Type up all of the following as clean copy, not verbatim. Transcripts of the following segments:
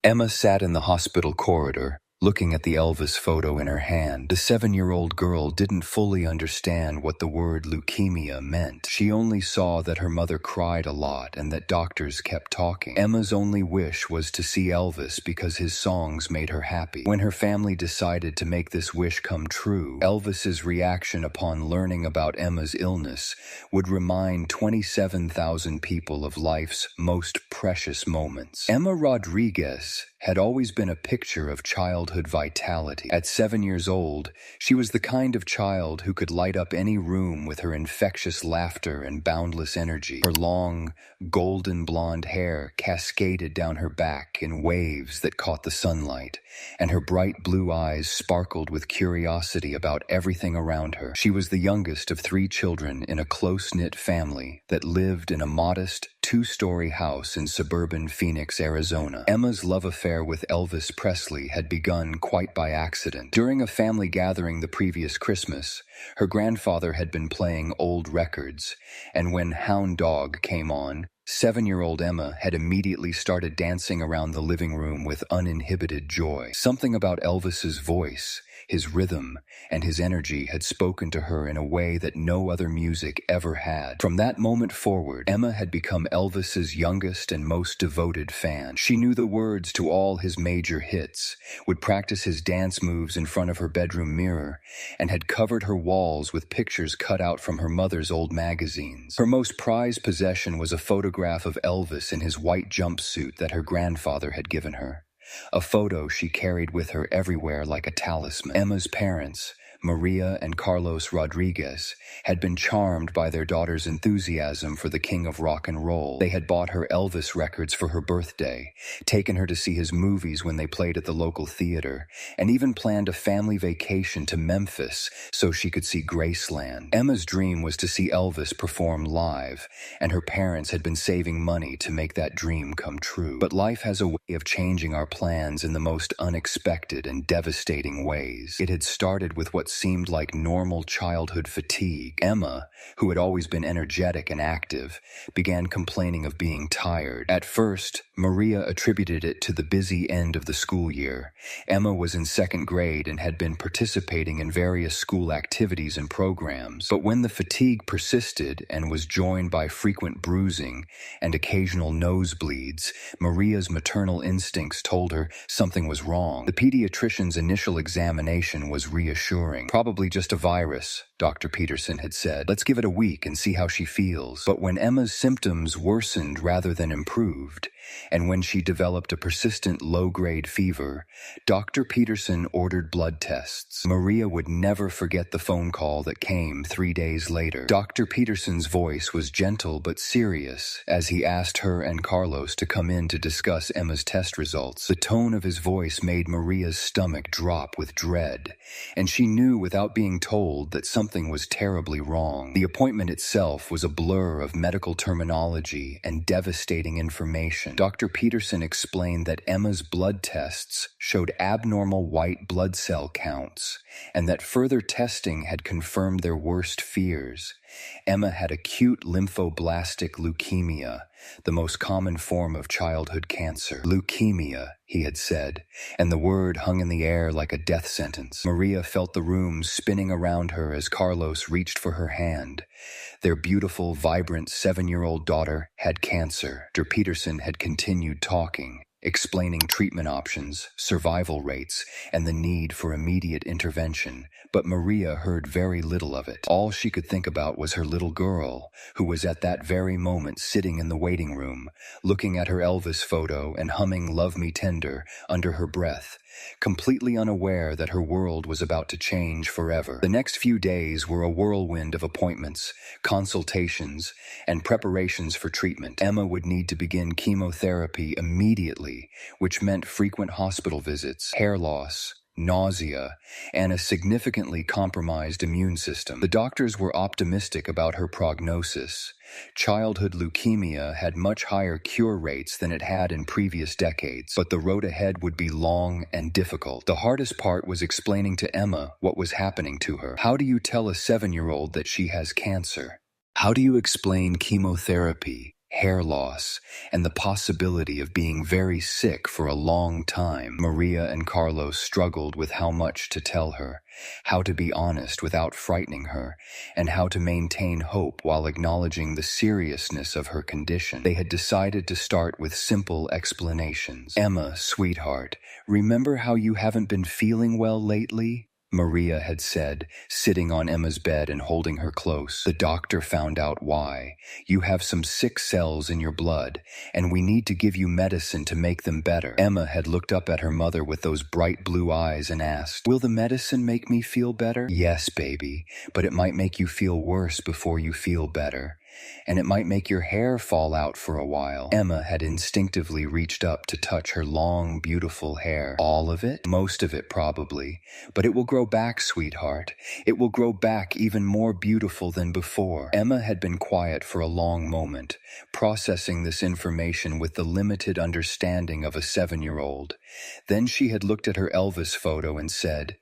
Emma sat in the hospital corridor, looking at the Elvis photo in her hand. The 7-year-old girl didn't fully understand what the word leukemia meant. She only saw that her mother cried a lot and that doctors kept talking. Emma's only wish was to see Elvis because his songs made her happy. When her family decided to make this wish come true, Elvis's reaction upon learning about Emma's illness would remind 27,000 people of life's most precious moments. Emma Rodriguez had always been a picture of childhood vitality. At 7 years old, she was the kind of child who could light up any room with her infectious laughter and boundless energy. Her long, golden blonde hair cascaded down her back in waves that caught the sunlight, and her bright blue eyes sparkled with curiosity about everything around her. She was the youngest of 3 children in a close-knit family that lived in a modest, 2-story house in suburban Phoenix, Arizona. Emma's love affair with Elvis Presley had begun quite by accident. During a family gathering the previous Christmas, her grandfather had been playing old records, and when Hound Dog came on, 7-year-old Emma had immediately started dancing around the living room with uninhibited joy. Something about Elvis's voice, his rhythm, and his energy had spoken to her in a way that no other music ever had. From that moment forward, Emma had become Elvis's youngest and most devoted fan. She knew the words to all his major hits, would practice his dance moves in front of her bedroom mirror, and had covered her walls with pictures cut out from her mother's old magazines. Her most prized possession was a photograph of Elvis in his white jumpsuit that her grandfather had given her. A photo she carried with her everywhere like a talisman. Emma's parents, Maria and Carlos Rodriguez, had been charmed by their daughter's enthusiasm for the king of rock and roll. They had bought her Elvis records for her birthday, taken her to see his movies when they played at the local theater, and even planned a family vacation to Memphis so she could see Graceland. Emma's dream was to see Elvis perform live, and her parents had been saving money to make that dream come true. But life has a way of changing our plans in the most unexpected and devastating ways. It had started with what seemed like normal childhood fatigue. Emma, who had always been energetic and active, began complaining of being tired. At first, Maria attributed it to the busy end of the school year. Emma was in 2nd grade and had been participating in various school activities and programs. But when the fatigue persisted and was joined by frequent bruising and occasional nosebleeds, Maria's maternal instincts told her something was wrong. The pediatrician's initial examination was reassuring. Probably just a virus, Dr. Peterson had said. Let's give it a week and see how she feels. But when Emma's symptoms worsened rather than improved, and when she developed a persistent low-grade fever, Dr. Peterson ordered blood tests. Maria would never forget the phone call that came 3 days later. Dr. Peterson's voice was gentle but serious as he asked her and Carlos to come in to discuss Emma's test results. The tone of his voice made Maria's stomach drop with dread, and she knew without being told that something was terribly wrong. The appointment itself was a blur of medical terminology and devastating information. Dr. Peterson explained that Emma's blood tests showed abnormal white blood cell counts, and that further testing had confirmed their worst fears. Emma had acute lymphoblastic leukemia, the most common form of childhood cancer. Leukemia, he had said, and the word hung in the air like a death sentence. Maria felt the room spinning around her as Carlos reached for her hand. Their beautiful, vibrant 7-year-old daughter had cancer. Dr. Peterson had continued talking, explaining treatment options, survival rates, and the need for immediate intervention, but Maria heard very little of it. All she could think about was her little girl, who was at that very moment sitting in the waiting room, looking at her Elvis photo and humming "Love Me Tender" under her breath, completely unaware that her world was about to change forever. The next few days were a whirlwind of appointments, consultations, and preparations for treatment. Emma would need to begin chemotherapy immediately, which meant frequent hospital visits, hair loss, nausea, and a significantly compromised immune system. The doctors were optimistic about her prognosis. Childhood leukemia had much higher cure rates than it had in previous decades, but the road ahead would be long and difficult. The hardest part was explaining to Emma what was happening to her. How do you tell a 7-year-old that she has cancer? How do you explain chemotherapy, hair loss, and the possibility of being very sick for a long time. Maria and Carlos struggled with how much to tell her, how to be honest without frightening her, and how to maintain hope while acknowledging the seriousness of her condition. They had decided to start with simple explanations. "Emma, sweetheart, remember how you haven't been feeling well lately?" Maria had said, sitting on Emma's bed and holding her close. "The doctor found out why. You have some sick cells in your blood, and we need to give you medicine to make them better." Emma had looked up at her mother with those bright blue eyes and asked, "Will the medicine make me feel better?" "Yes, baby, but it might make you feel worse before you feel better. And it might make your hair fall out for a while." Emma had instinctively reached up to touch her long, beautiful hair. "All of it?" "Most of it, probably. But it will grow back, sweetheart. It will grow back even more beautiful than before." Emma had been quiet for a long moment, processing this information with the limited understanding of a 7-year-old. Then she had looked at her Elvis photo and said,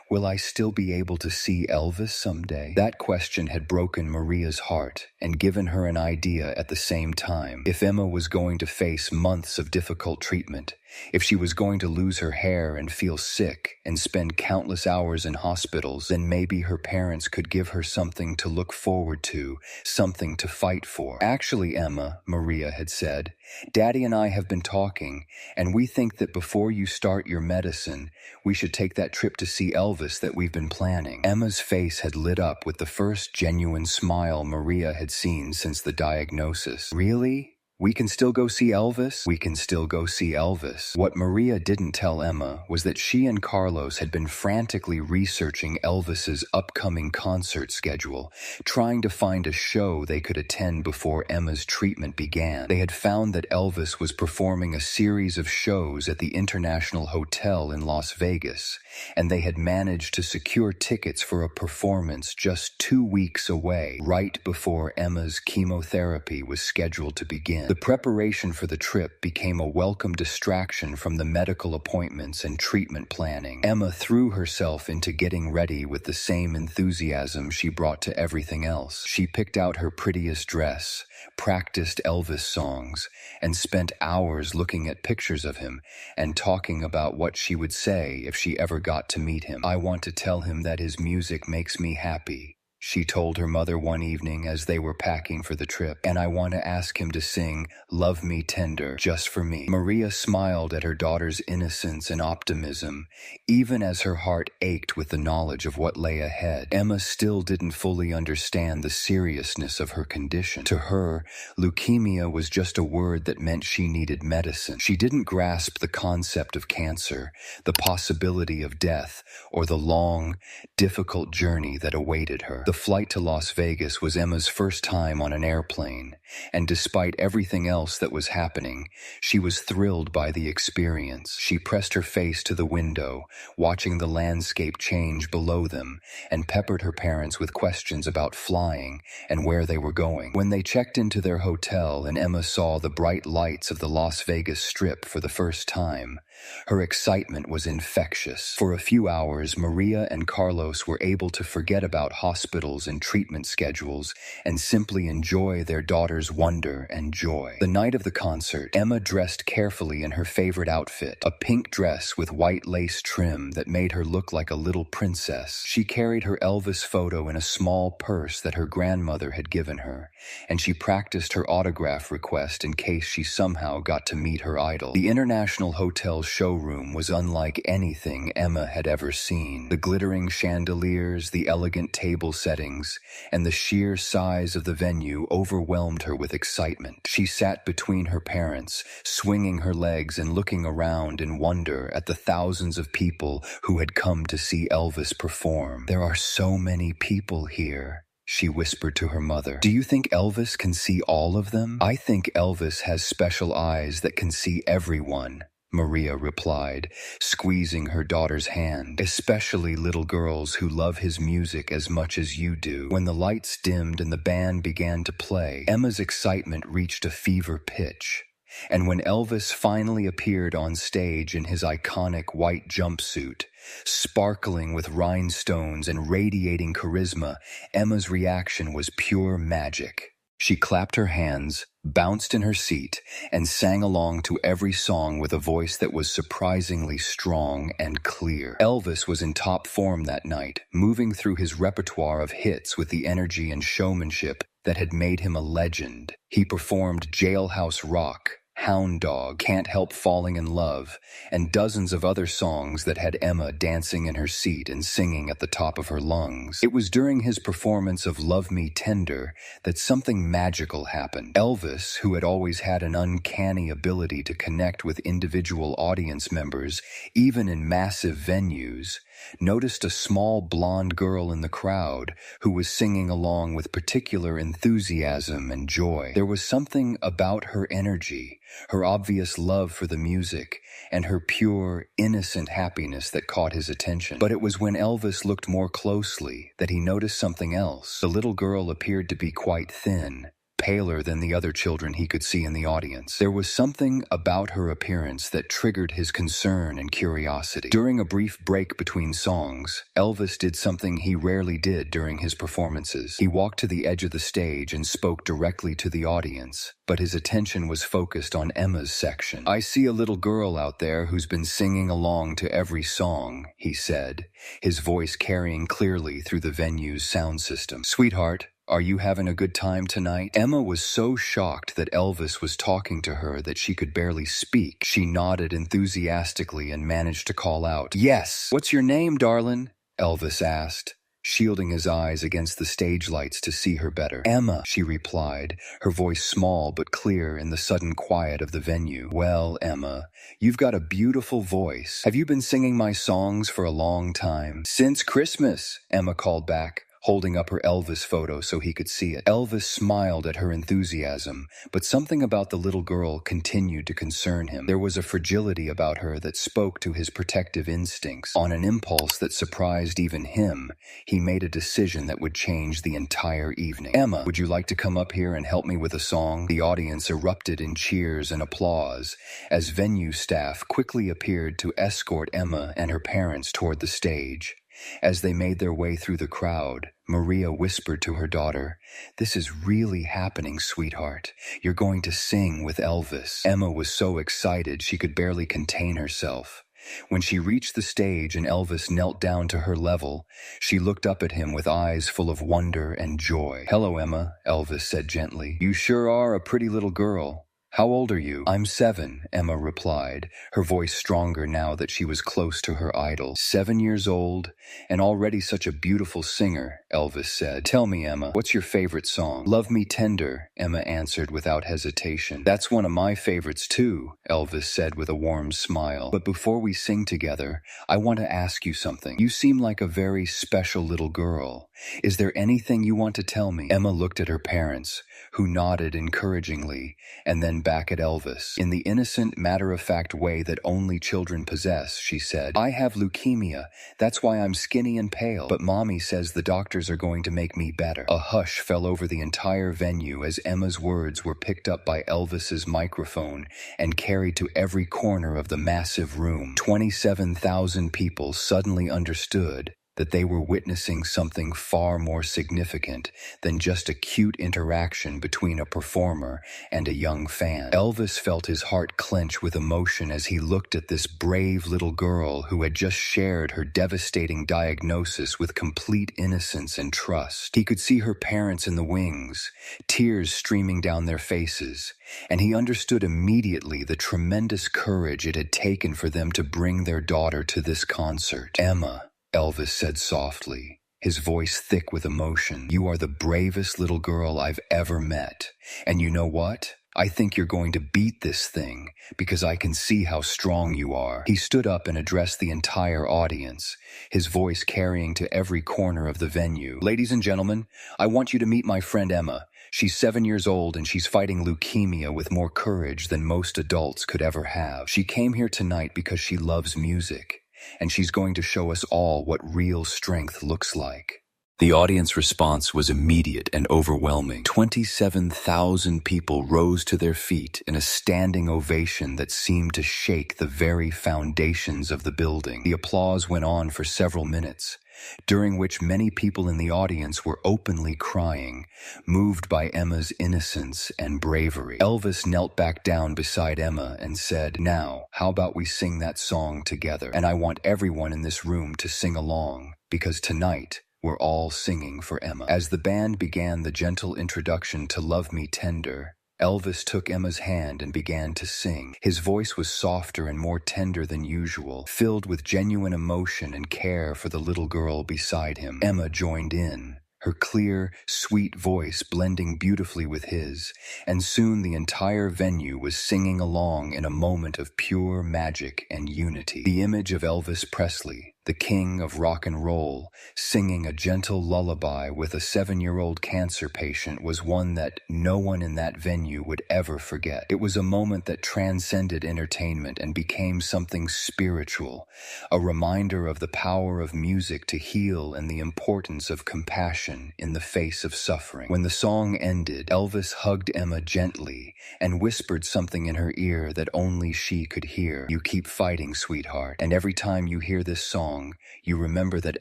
"Will I still be able to see Elvis someday?" That question had broken Maria's heart and given her an idea at the same time. If Emma was going to face months of difficult treatment, if she was going to lose her hair and feel sick and spend countless hours in hospitals, then maybe her parents could give her something to look forward to, something to fight for. "Actually, Emma," Maria had said, "Daddy and I have been talking, and we think that before you start your medicine, we should take that trip to see Elvis that we've been planning." Emma's face had lit up with the first genuine smile Maria had seen since the diagnosis. "Really? We can still go see Elvis?" "We can still go see Elvis." What Maria didn't tell Emma was that she and Carlos had been frantically researching Elvis's upcoming concert schedule, trying to find a show they could attend before Emma's treatment began. They had found that Elvis was performing a series of shows at the International Hotel in Las Vegas, and they had managed to secure tickets for a performance just 2 weeks away, right before Emma's chemotherapy was scheduled to begin. The preparation for the trip became a welcome distraction from the medical appointments and treatment planning. Emma threw herself into getting ready with the same enthusiasm she brought to everything else. She picked out her prettiest dress, practiced Elvis songs, and spent hours looking at pictures of him and talking about what she would say if she ever got to meet him. "I want to tell him that his music makes me happy," she told her mother one evening as they were packing for the trip, "and I want to ask him to sing 'Love Me Tender' just for me." Maria smiled at her daughter's innocence and optimism, even as her heart ached with the knowledge of what lay ahead. Emma still didn't fully understand the seriousness of her condition. To her, leukemia was just a word that meant she needed medicine. She didn't grasp the concept of cancer, the possibility of death, or the long, difficult journey that awaited her. The flight to Las Vegas was Emma's first time on an airplane, and despite everything else that was happening, she was thrilled by the experience. She pressed her face to the window, watching the landscape change below them, and peppered her parents with questions about flying and where they were going. When they checked into their hotel and Emma saw the bright lights of the Las Vegas Strip for the first time, her excitement was infectious. For a few hours, Maria and Carlos were able to forget about hospitals and treatment schedules and simply enjoy their daughter's wonder and joy. The night of the concert, Emma dressed carefully in her favorite outfit, a pink dress with white lace trim that made her look like a little princess. She carried her Elvis photo in a small purse that her grandmother had given her, and she practiced her autograph request in case she somehow got to meet her idol. The International Hotel showroom was unlike anything Emma had ever seen. The glittering chandeliers, the elegant table settings, and the sheer size of the venue overwhelmed her with excitement. She sat between her parents, swinging her legs and looking around in wonder at the thousands of people who had come to see Elvis perform. "There are so many people here," she whispered to her mother. "Do you think Elvis can see all of them?" "I think Elvis has special eyes that can see everyone," Maria replied, squeezing her daughter's hand, "especially little girls who love his music as much as you do." When the lights dimmed and the band began to play, Emma's excitement reached a fever pitch. And when Elvis finally appeared on stage in his iconic white jumpsuit, sparkling with rhinestones and radiating charisma, Emma's reaction was pure magic. She clapped her hands, bounced in her seat, and sang along to every song with a voice that was surprisingly strong and clear. Elvis was in top form that night, moving through his repertoire of hits with the energy and showmanship that had made him a legend. He performed Jailhouse Rock, Hound Dog, Can't Help Falling in Love, and dozens of other songs that had Emma dancing in her seat and singing at the top of her lungs. It was during his performance of Love Me Tender that something magical happened. Elvis, who had always had an uncanny ability to connect with individual audience members, even in massive venues, noticed a small blonde girl in the crowd who was singing along with particular enthusiasm and joy. There was something about her energy, her obvious love for the music, and her pure, innocent happiness that caught his attention. But it was when Elvis looked more closely that he noticed something else. The little girl appeared to be quite thin, paler than the other children he could see in the audience. There was something about her appearance that triggered his concern and curiosity. During a brief break between songs, Elvis did something he rarely did during his performances. He walked to the edge of the stage and spoke directly to the audience, but his attention was focused on Emma's section. "I see a little girl out there who's been singing along to every song," he said, his voice carrying clearly through the venue's sound system. "Sweetheart, are you having a good time tonight?" Emma was so shocked that Elvis was talking to her that she could barely speak. She nodded enthusiastically and managed to call out, "Yes." "What's your name, darling?" Elvis asked, shielding his eyes against the stage lights to see her better. "Emma," she replied, her voice small but clear in the sudden quiet of the venue. "Well, Emma, you've got a beautiful voice. Have you been singing my songs for a long time?" "Since Christmas," Emma called back, holding up her Elvis photo so he could see it. Elvis smiled at her enthusiasm, but something about the little girl continued to concern him. There was a fragility about her that spoke to his protective instincts. On an impulse that surprised even him, he made a decision that would change the entire evening. "Emma, would you like to come up here and help me with a song?" The audience erupted in cheers and applause as venue staff quickly appeared to escort Emma and her parents toward the stage. As they made their way through the crowd, Maria whispered to her daughter, "This is really happening, sweetheart. You're going to sing with Elvis." Emma was so excited she could barely contain herself. When she reached the stage and Elvis knelt down to her level, she looked up at him with eyes full of wonder and joy. "Hello, Emma," Elvis said gently. "You sure are a pretty little girl. How old are you?" "I'm 7, Emma replied, her voice stronger now that she was close to her idol. 7 years old, and already such a beautiful singer, Elvis said. "Tell me, Emma, what's your favorite song?" "Love Me Tender," Emma answered without hesitation. "That's one of my favorites too," Elvis said with a warm smile. "But before we sing together, I want to ask you something. You seem like a very special little girl. Is there anything you want to tell me?" Emma looked at her parents, who nodded encouragingly, and then back at Elvis. In the innocent, matter-of-fact way that only children possess, she said, "I have leukemia. That's why I'm skinny and pale. But Mommy says the doctors are going to make me better." A hush fell over the entire venue as Emma's words were picked up by Elvis's microphone and carried to every corner of the massive room. 27,000 people suddenly understood that they were witnessing something far more significant than just a cute interaction between a performer and a young fan. Elvis felt his heart clench with emotion as he looked at this brave little girl who had just shared her devastating diagnosis with complete innocence and trust. He could see her parents in the wings, tears streaming down their faces, and he understood immediately the tremendous courage it had taken for them to bring their daughter to this concert. "Emma," Elvis said softly, his voice thick with emotion, "you are the bravest little girl I've ever met. And you know what? I think you're going to beat this thing, because I can see how strong you are." He stood up and addressed the entire audience, his voice carrying to every corner of the venue. "Ladies and gentlemen, I want you to meet my friend Emma. She's 7 years old and she's fighting leukemia with more courage than most adults could ever have. She came here tonight because she loves music, and she's going to show us all what real strength looks like." The audience response was immediate and overwhelming. 27,000 people rose to their feet in a standing ovation that seemed to shake the very foundations of the building. The applause went on for several minutes, during which many people in the audience were openly crying, moved by Emma's innocence and bravery. Elvis knelt back down beside Emma and said, "Now, how about we sing that song together? And I want everyone in this room to sing along, because tonight we're all singing for Emma." As the band began the gentle introduction to Love Me Tender, Elvis took Emma's hand and began to sing. His voice was softer and more tender than usual, filled with genuine emotion and care for the little girl beside him. Emma joined in, her clear, sweet voice blending beautifully with his, and soon the entire venue was singing along in a moment of pure magic and unity. The image of Elvis Presley, the king of rock and roll, singing a gentle lullaby with a 7-year-old cancer patient was one that no one in that venue would ever forget. It was a moment that transcended entertainment and became something spiritual, a reminder of the power of music to heal and the importance of compassion in the face of suffering. When the song ended, Elvis hugged Emma gently and whispered something in her ear that only she could hear. "You keep fighting, sweetheart, and every time you hear this song, you remember that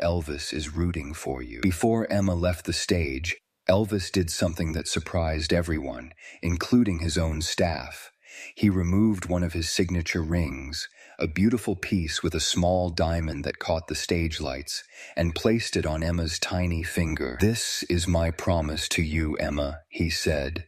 Elvis is rooting for you." Before Emma left the stage, Elvis did something that surprised everyone, including his own staff. He removed one of his signature rings, a beautiful piece with a small diamond that caught the stage lights, and placed it on Emma's tiny finger. "This is my promise to you, Emma," he said.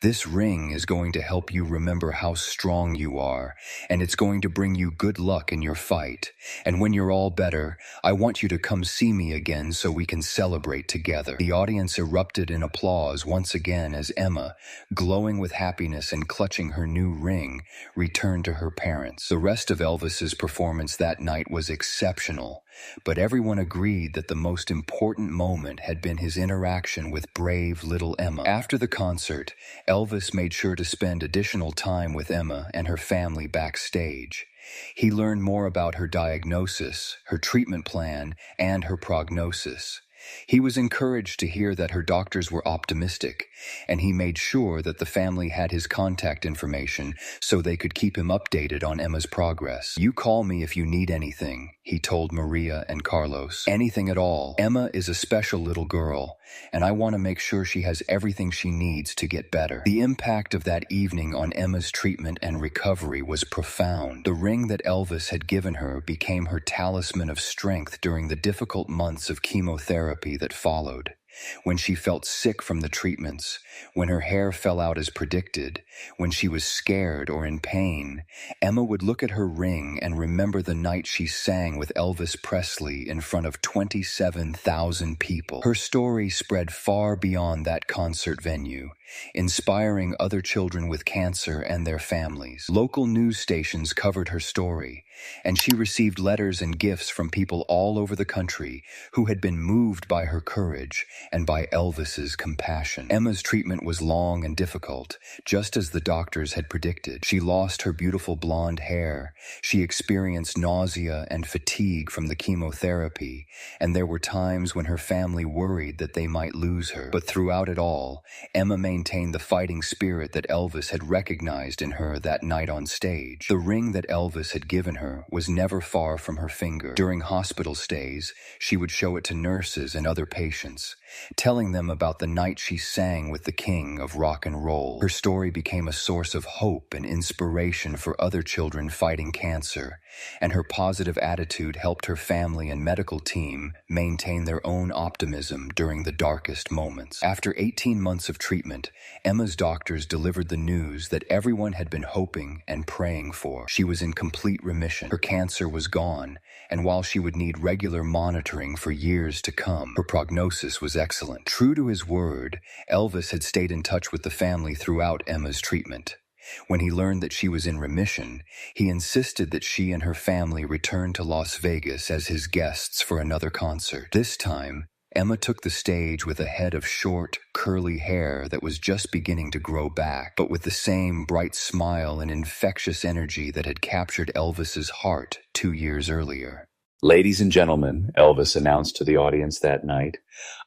"This ring is going to help you remember how strong you are, and it's going to bring you good luck in your fight. And when you're all better, I want you to come see me again so we can celebrate together." The audience erupted in applause once again as Emma, glowing with happiness and clutching her new ring, returned to her parents. The rest of Elvis's performance that night was exceptional, but everyone agreed that the most important moment had been his interaction with brave little Emma. After the concert, Elvis made sure to spend additional time with Emma and her family backstage. He learned more about her diagnosis, her treatment plan, and her prognosis. He was encouraged to hear that her doctors were optimistic, and he made sure that the family had his contact information so they could keep him updated on Emma's progress. "You call me if you need anything," he told Maria and Carlos. "Anything at all. Emma is a special little girl, and I want to make sure she has everything she needs to get better." The impact of that evening on Emma's treatment and recovery was profound. The ring that Elvis had given her became her talisman of strength during the difficult months of chemotherapy that followed. When she felt sick from the treatments, when her hair fell out as predicted, when she was scared or in pain, Emma would look at her ring and remember the night she sang with Elvis Presley in front of 27,000 people. Her story spread far beyond that concert venue, inspiring other children with cancer and their families. Local news stations covered her story, and she received letters and gifts from people all over the country who had been moved by her courage and by Elvis's compassion. Emma's treatment was long and difficult, just as the doctors had predicted. She lost her beautiful blonde hair, she experienced nausea and fatigue from the chemotherapy, and there were times when her family worried that they might lose her. But throughout it all, Emma maintained the fighting spirit that Elvis had recognized in her that night on stage. The ring that Elvis had given her was never far from her finger. During hospital stays, she would show it to nurses and other patients, telling them about the night she sang with the king of rock and roll. Her story became a source of hope and inspiration for other children fighting cancer, and her positive attitude helped her family and medical team maintain their own optimism during the darkest moments. After 18 months of treatment, Emma's doctors delivered the news that everyone had been hoping and praying for. She was in complete remission. Her cancer was gone, and while she would need regular monitoring for years to come, her prognosis was excellent. True to his word, Elvis had stayed in touch with the family throughout Emma's treatment. When he learned that she was in remission, he insisted that she and her family return to Las Vegas as his guests for another concert. This time, Emma took the stage with a head of short, curly hair that was just beginning to grow back, but with the same bright smile and infectious energy that had captured Elvis's heart 2 years earlier. "Ladies and gentlemen," Elvis announced to the audience that night,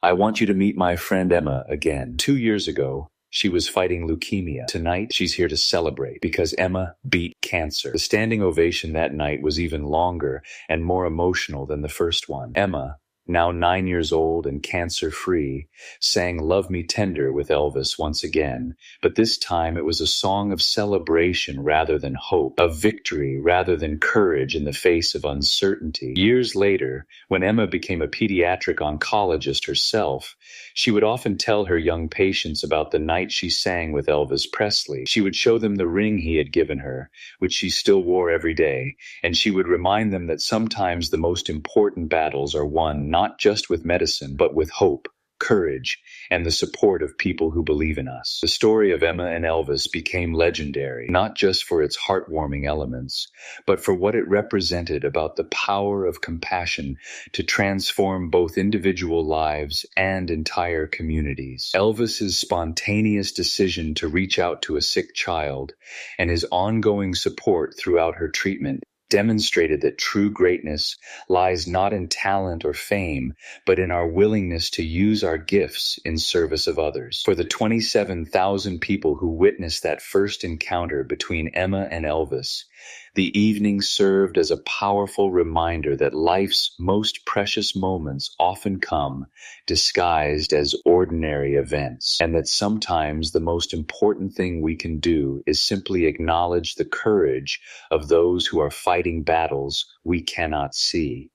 "I want you to meet my friend Emma again. 2 years ago, she was fighting leukemia. Tonight, she's here to celebrate because Emma beat cancer." The standing ovation that night was even longer and more emotional than the first one. Emma, now 9 years old and cancer-free, sang Love Me Tender with Elvis once again, but this time it was a song of celebration rather than hope, of victory rather than courage in the face of uncertainty. Years later, when Emma became a pediatric oncologist herself, she would often tell her young patients about the night she sang with Elvis Presley. She would show them the ring he had given her, which she still wore every day, and she would remind them that sometimes the most important battles are won not just with medicine, but with hope, courage, and the support of people who believe in us. The story of Emma and Elvis became legendary, not just for its heartwarming elements, but for what it represented about the power of compassion to transform both individual lives and entire communities. Elvis's spontaneous decision to reach out to a sick child and his ongoing support throughout her treatment demonstrated that true greatness lies not in talent or fame, but in our willingness to use our gifts in service of others. For the 27,000 people who witnessed that first encounter between Emma and Elvis, the evening served as a powerful reminder that life's most precious moments often come disguised as ordinary events, and that sometimes the most important thing we can do is simply acknowledge the courage of those who are fighting battles we cannot see.